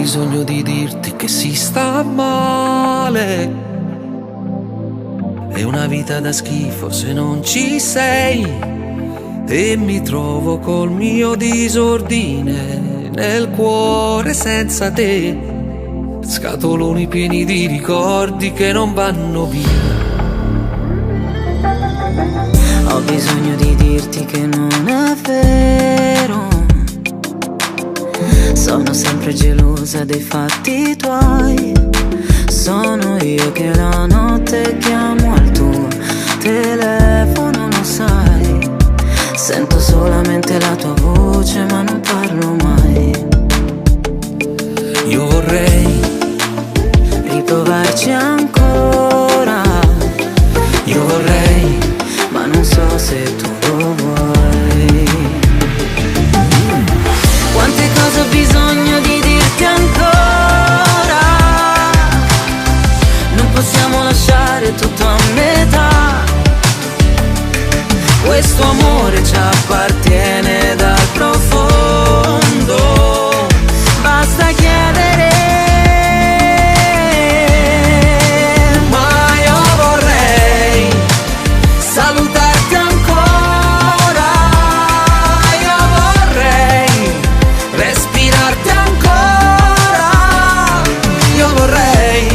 bisogno di dirti che si sta male. È una vita da schifo se non ci sei. E mi trovo col mio disordine nel cuore senza te. Scatoloni pieni di ricordi che non vanno via. Ho bisogno di dirti che non è vero. Sono sempre gelosa dei fatti tuoi. Sono io che la notte chiamo al tuo telefono, lo sai. Sento solamente la tua voce ma non parlo mai. Io vorrei riprovarci ancora. Io vorrei, ma non so se tu lo vuoi. Quante cose ho bisogno di dirti ancora. Non possiamo lasciare tutto a metà. Questo amore ci appartiene dal profondo. Basta chiedere. ma io vorrei salutarti ancora. Io vorrei respirarti ancora. Io vorrei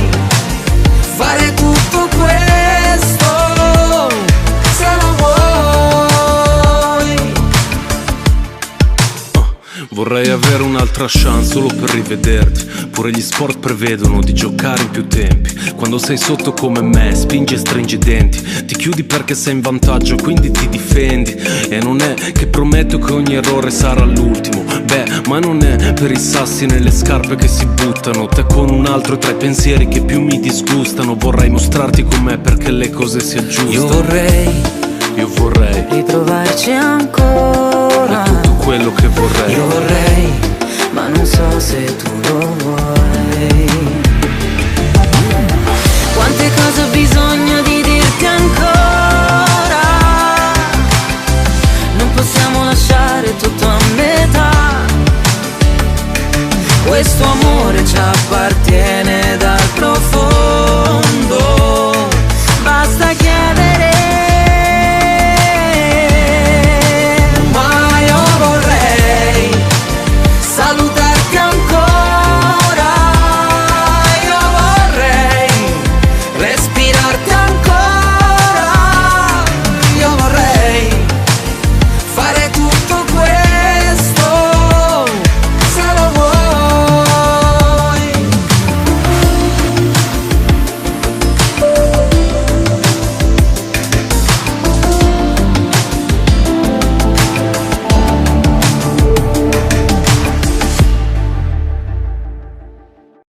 fare tutto questo se lo vuoi. Vorrei avere un'altra chance solo per rivederti. Pure gli sport prevedono di giocare in più tempi. Quando sei sotto come me, spingi e stringi i denti. Ti chiudi perché sei in vantaggio, quindi ti difendi. E non è che prometto che ogni errore sarà l'ultimo. Beh, ma non è per i sassi nelle scarpe che si buttano. Te con un altro tra i pensieri che più mi disgustano. Vorrei mostrarti com'è perché le cose si aggiustano. Io vorrei Riprovarci ancora. è tutto quello che vorrei. Io vorrei, ma non so se tu lo vuoi.